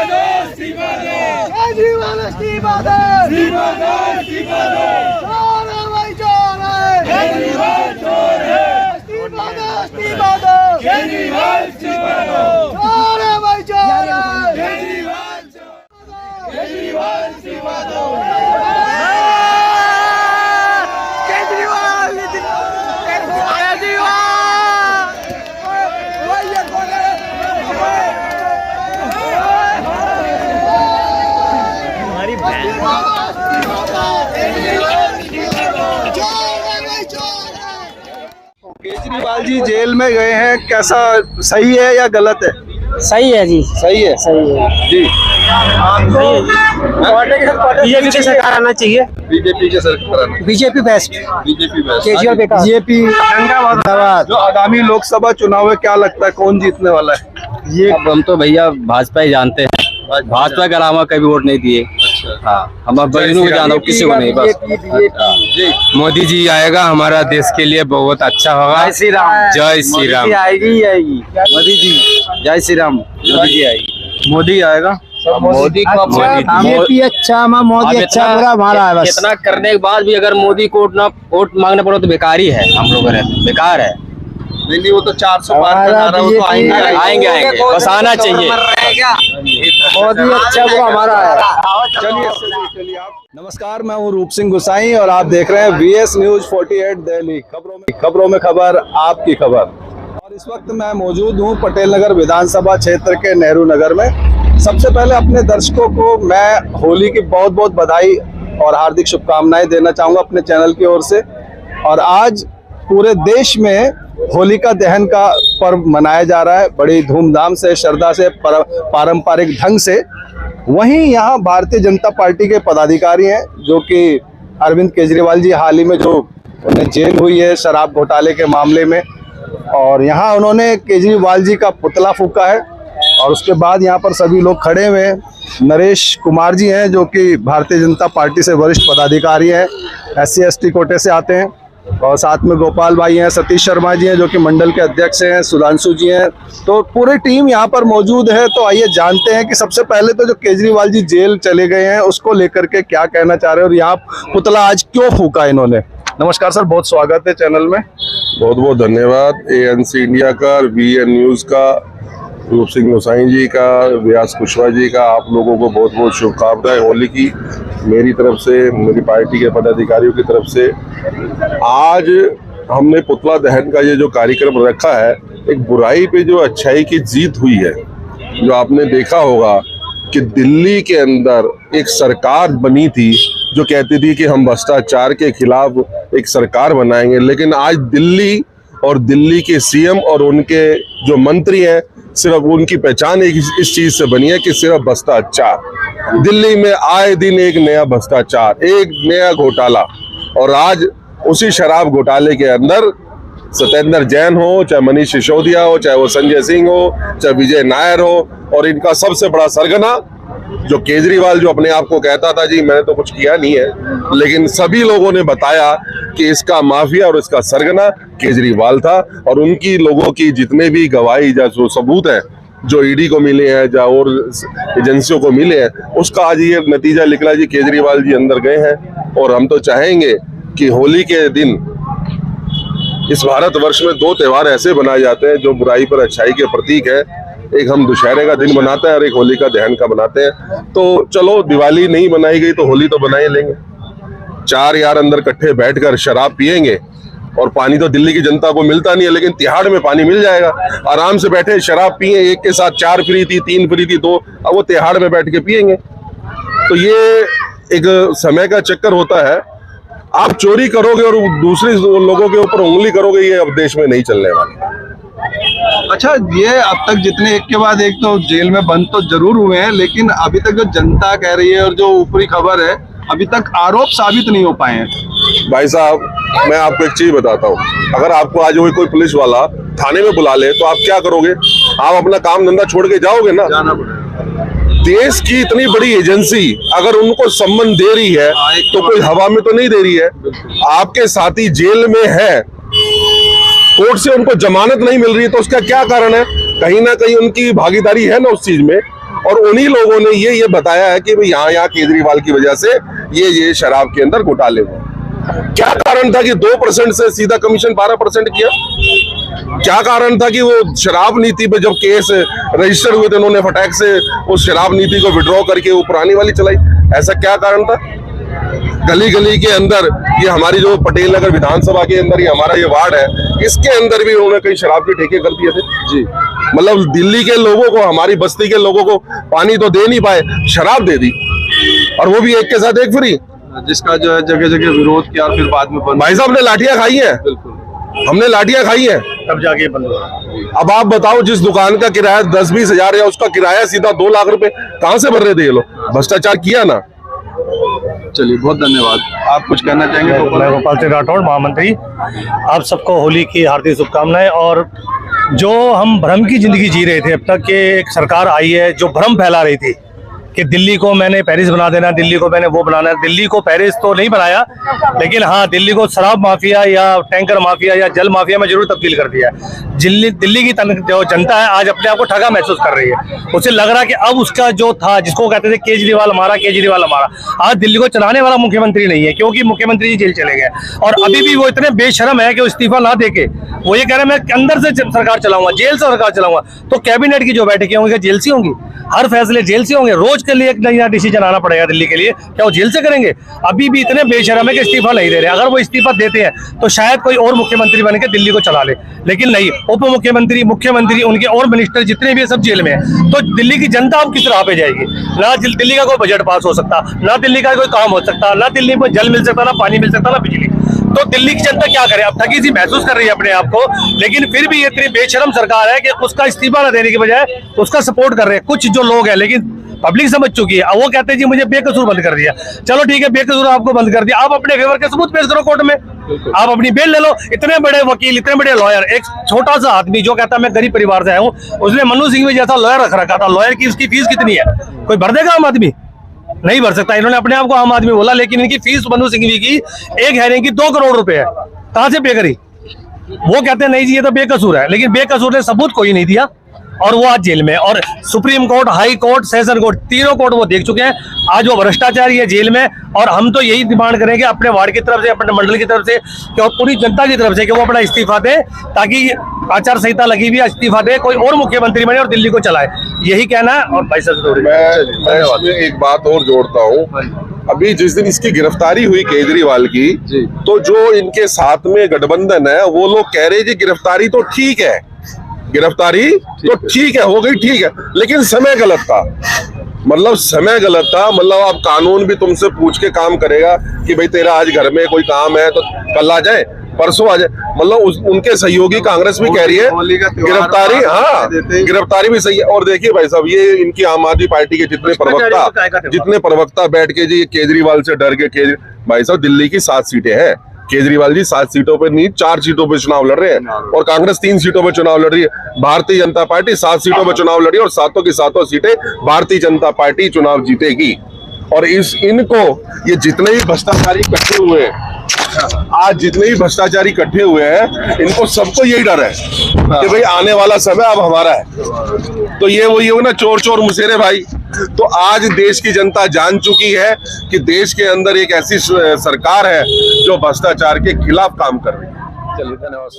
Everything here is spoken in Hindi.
केजरीवाल इस्तीफा दे, इस्तीफा दे, चोर है भाई चोर है, केजरीवाल चोर है, इस्तीफा दे, इस्तीफा दे, केजरीवाल इस्तीफा दो, चोर है भाई चोर है, केजरीवाल चोर, केजरीवाल इस्तीफा दो, केजरीवाल, केजरीवाल, केजरीवाल जी जेल में गए हैं, कैसा सही है या गलत है? सही है जी, सही है, सही है जी। बीजेपी की सरकार आना चाहिए, बीजेपी के सरकार, BJP best, BJP best, Kejriwal बेटा, बीजेपी जिंदाबाद। जो आगामी लोकसभा चुनाव है क्या लगता है कौन जीतने वाला है? ये अब हम तो भैया भाजपा ही जानते हैं, भाजपा के अलावा कभी वोट नहीं दिए। हाँ, हम बजनू को जानते हैं, किसी को नहीं। बस जी, मोदी जी आएगा, हमारा देश के लिए बहुत अच्छा होगा। जय श्री राम, जय श्री राम। आएगी ही आएगी मोदी जी, जय श्री राम, मोदी जी आएगी। मोदी आएगा। मोदी को बीजेपी अच्छा, मोदी अच्छा, बुरा हमारा है बस। इतना करने के बाद भी अगर मोदी को वोट मांगने पड़ो तो बेकार ही है, हम लोग रहते बेकार है। नहीं, वो तो 400 पार का नारा, वो तो आएंगे आएंगे, बस आना चाहिए। मोदी अच्छा, बुरा हमारा है। चलिए आप। नमस्कार, मैं हूँ रूप सिंह गुसाई और आप देख रहे हैं VS न्यूज 48 दिल्ली। खबरों में खबर, आपकी खबर। और इस वक्त मैं मौजूद हूँ पटेल नगर विधानसभा क्षेत्र के नेहरू नगर में। सबसे पहले अपने दर्शकों को मैं होली की बहुत बहुत बधाई और हार्दिक शुभकामनाएं देना चाहूँगा अपने चैनल की ओर से। और आज पूरे देश में होलिका दहन का पर्व मनाया जा रहा है बड़ी धूमधाम से, श्रद्धा से, पारंपरिक ढंग से। वहीं यहाँ भारतीय जनता पार्टी के पदाधिकारी हैं जो कि अरविंद केजरीवाल जी हाल ही में जो उन्हें जेल हुई है शराब घोटाले के मामले में, और यहाँ उन्होंने केजरीवाल जी का पुतला फूका है। और उसके बाद यहाँ पर सभी लोग खड़े हुए हैं। नरेश कुमार जी हैं जो कि भारतीय जनता पार्टी से वरिष्ठ पदाधिकारी हैं, SC ST कोटे से आते हैं। और साथ में गोपाल भाई हैं, सतीश शर्मा जी हैं जो कि मंडल के अध्यक्ष हैं, सुधांशु जी हैं। तो पूरी टीम यहाँ पर मौजूद है। तो आइए जानते हैं कि सबसे पहले तो जो केजरीवाल जी जेल चले गए हैं उसको लेकर के क्या कहना चाह रहे हैं और यहाँ पुतला आज क्यों फूका इन्होंने। नमस्कार सर, बहुत स्वागत है चैनल में। बहुत बहुत धन्यवाद ANC इंडिया का, VN न्यूज़ का, रूप सिंह गोसाई जी का, व्यास कुशवाहा जी का, आप लोगों को बहुत बहुत शुभकामनाएं होली की मेरी तरफ से, मेरी पार्टी के पदाधिकारियों की तरफ से। आज हमने पुतला दहन का ये जो कार्यक्रम रखा है, एक बुराई पे जो अच्छाई की जीत हुई है। जो आपने देखा होगा कि दिल्ली के अंदर एक सरकार बनी थी जो कहती थी कि हम भ्रष्टाचार के खिलाफ एक सरकार बनाएंगे, लेकिन आज दिल्ली और दिल्ली के CM और उनके जो मंत्री हैं, सिर्फ उनकी पहचान इस चीज से बनी है कि सिर्फ भ्रष्टाचार। दिल्ली में आए दिन एक नया भ्रष्टाचार, एक नया घोटाला। और आज उसी शराब घोटाले के अंदर सत्येंद्र जैन हो, चाहे मनीष सिसोदिया हो, चाहे वो संजय सिंह हो, चाहे विजय नायर हो, और इनका सबसे बड़ा सरगना जो केजरीवाल, जो अपने आप को कहता था जी मैंने तो कुछ किया नहीं है, लेकिन सभी लोगों ने बताया कि इसका माफिया और इसका सरगना केजरीवाल था। और उनकी लोगों की जितने भी गवाही या जो सबूत है जो ED को मिले हैं या और एजेंसियों को मिले हैं, उसका आज ये नतीजा निकला जी, केजरीवाल जी अंदर गए हैं। और हम तो चाहेंगे कि होली के दिन इस भारतवर्ष में 2 त्यौहार ऐसे बनाए जाते हैं जो बुराई पर अच्छाई के प्रतीक है। एक हम दुशहरे का दिन बनाते हैं और एक होली का दहन का बनाते हैं। तो चलो, दिवाली नहीं बनाई गई तो होली तो बना ही लेंगे। 4 यार अंदर इकट्ठे बैठकर शराब पियेंगे, और पानी तो दिल्ली की जनता को मिलता नहीं है, लेकिन तिहाड़ में पानी मिल जाएगा। आराम से बैठे शराब पिए, एक के साथ 4 फ्री थी, 3 फ्री थी, 2, अब वो तिहाड़ में बैठ के पियेंगे। तो ये एक समय का चक्कर होता है। आप चोरी करोगे और दूसरे लोगों के ऊपर उंगली करोगे, ये अब देश में नहीं चलने वाला। अच्छा, ये अब तक जितने एक के बाद एक तो जेल में बंद तो जरूर हुए हैं, लेकिन अभी तक जो जनता कह रही है और जो ऊपरी खबर है, अभी तक आरोप साबित नहीं हो पाए हैं। भाई साहब, मैं आपको एक चीज बताता हूँ। अगर आपको आज कोई पुलिस वाला थाने में बुला ले तो आप क्या करोगे? आप अपना काम धंधा छोड़ के जाओगे ना। जाना पड़ेगा। देश की इतनी बड़ी एजेंसी अगर उनको सम्मान दे रही है तो कोई हवा में तो नहीं दे रही है। आपके साथी जेल में है, कोर्ट से उनको जमानत नहीं मिल रही है, तो उसका क्या कारण है? कहीं ना कहीं उनकी भागीदारी है ना उस चीज में। और उन्हीं लोगों ने ये बताया है कि भाई यहाँ केजरीवाल की वजह से ये शराब के अंदर घोटाले हुए। क्या कारण था कि 2% से सीधा कमीशन 12% किया? क्या कारण था कि वो शराब नीति पे जब केस रजिस्टर हुए थे उन्होंने फटाक से उस शराब नीति को विड्रॉ करके वो पुरानी वाली चलाई? ऐसा क्या कारण था? गली गली के अंदर ये हमारी जो पटेल नगर विधानसभा के अंदर ये हमारा ये वार्ड है, इसके अंदर भी उन्होंने कई शराब के ठेके कर दिए थे जी। मतलब दिल्ली के लोगों को, हमारी बस्ती के लोगों को पानी तो दे नहीं पाए, शराब दे दी, और वो भी एक के साथ एक फ्री, जिसका जो है जगह जगह विरोध किया और फिर बाद में बंद। भाई साहब ने लाठियां खाई हैं, हमने लाठियां खाई हैं, तब जाके बंद हुआ। अब आप बताओ, जिस दुकान का किराया 10-20 हजार है, उसका किराया सीधा 2 लाख रुपए कहां से भर रहे थे ये लोग? भ्रष्टाचार किया ना। चलिए, बहुत धन्यवाद। आप कुछ कहना चाहेंगे? मैं गोपाल सिंह राठौड़, महामंत्री। आप सबको होली की हार्दिक शुभकामनाएं। और जो हम भ्रम की जिंदगी जी रहे थे अब तक, कि एक सरकार आई है जो भ्रम फैला रही थी कि दिल्ली को मैंने पेरिस बना देना, दिल्ली को मैंने वो बनाना। दिल्ली को पेरिस तो नहीं बनाया, लेकिन हाँ, दिल्ली को शराब माफिया या टैंकर माफिया या जल माफिया में जरूर तब्दील कर दिया। दिल्ली की जो जनता है आज अपने आप को ठगा महसूस कर रही है। उसे लग रहा है कि अब उसका जो था, जिसको कहते थे केजरीवाल हमारा, केजरीवाल हमारा, आज दिल्ली को चलाने वाला मुख्यमंत्री नहीं है, क्योंकि मुख्यमंत्री जी जेल चले गए। और अभी भी वो इतने बेशरम है कि वो इस्तीफा ना देके वो ये कह रहे हैं मैं अंदर से सरकार चलाऊंगा, जेल से सरकार चलाऊंगा। तो कैबिनेट की जो बैठकें होंगी जेल से होंगी, हर फैसले जेल से होंगे। रोज के लिए एक नया डिसीजन आना पड़ेगा दिल्ली के लिए, क्या वो जेल से करेंगे? अभी भी इतने बेशरम है कि इस्तीफा नहीं दे रहे। अगर वो इस्तीफा देते हैं तो शायद कोई और मुख्यमंत्री बन के दिल्ली को चला ले, लेकिन नहीं। उप मुख्यमंत्री, मुख्यमंत्री, उनके और मिनिस्टर जितने भी सब जेल में है। तो दिल्ली की जनता अब किस राह पे जाएगी? ना दिल्ली का कोई बजट पास हो सकता, ना दिल्ली का कोई काम हो सकता, ना दिल्ली में जल मिल सकता, ना पानी मिल सकता, ना बिजली। तो दिल्ली की जनता क्या करे? अब ठगी सी महसूस कर रही है अपने आप को, लेकिन फिर भी इतनी बेशरम सरकार है कि उसका इस्तीफा न देने की बजाय उसका सपोर्ट कर रहे हैं कुछ जो लोग हैं। लेकिन पब्लिक समझ चुकी है। अब वो कहते हैं जी मुझे बेकसूर बंद कर दिया। चलो ठीक है, बेकसूर आपको बंद कर दिया, आप अपने फेवर के सबूत पेश करो कोर्ट में, आप अपनी बेल ले लो। इतने बड़े वकील, इतने बड़े लॉयर, एक छोटा सा आदमी जो कहता है मैं गरीब परिवार से आया हूँ, उसने मनु सिंह जैसा लॉयर रख रखा था। लॉयर की उसकी फीस कितनी है? कोई भर देगा? आम आदमी नहीं भर सकता। इन्होंने अपने आप को आम आदमी बोला, लेकिन इनकी फीस मनु सिंघवी की एक हेयरिंग की 2 करोड़ रुपए है। कहां से पे करी? वो कहते हैं नहीं जी ये तो बेकसूर है, लेकिन बेकसूर ने सबूत कोई नहीं दिया और वो आज जेल में। और supreme court, high court, session court, तीनों कोर्ट वो देख चुके हैं। आज वो भ्रष्टाचारी है जेल में। और हम तो यही डिमांड करेंगे अपने वार्ड की तरफ से, अपने मंडल की तरफ से और पूरी जनता की तरफ से कि वो अपना इस्तीफा दे, ताकि आचार संहिता लगी हुई है, इस्तीफा दे, कोई और मुख्यमंत्री बने और दिल्ली को चलाए। यही कहना है। और भाई साहब मैं इसमें एक बात और जोड़ता हूँ। अभी जिस दिन इसकी गिरफ्तारी हुई केजरीवाल की, तो जो इनके साथ में गठबंधन है वो लोग कह रहे जी गिरफ्तारी तो ठीक है, गिरफ्तारी तो ठीक है, हो गई, ठीक है, लेकिन समय गलत था। मतलब समय गलत था। मतलब अब कानून भी तुमसे पूछ के काम करेगा कि भाई तेरा आज घर में कोई काम है तो कल आ जाए, परसों आ जाए। मतलब उनके सहयोगी कांग्रेस भी कह रही है गिरफ्तारी, हाँ गिरफ्तारी भी सही है। और देखिए भाई साहब, ये इनकी आम आदमी पार्टी के जितने प्रवक्ता बैठ के जी केजरीवाल से डर के, भाई साहब दिल्ली की 7 सीटें हैं, केजरीवाल जी 7 सीटों पे नहीं 4 सीटों पे चुनाव लड़ रहे हैं, और कांग्रेस 3 सीटों पे चुनाव लड़ रही है। भारतीय जनता पार्टी 7 सीटों पे चुनाव लड़ी और 7 की 7 सीटें भारतीय जनता पार्टी चुनाव जीतेगी। और इनको ये जितने भी भ्रष्टाचारी इकट्ठे हुए हैं, आज जितने भी भ्रष्टाचारी इकट्ठे हुए हैं, इनको सबको यही डर है कि भाई आने वाला समय अब हमारा है। तो ये वही हो ना, चोर चोर मुसेरे भाई। तो आज देश की जनता जान चुकी है कि देश के अंदर एक ऐसी सरकार है जो भ्रष्टाचार के खिलाफ काम कर रही है। चलिए, धन्यवाद।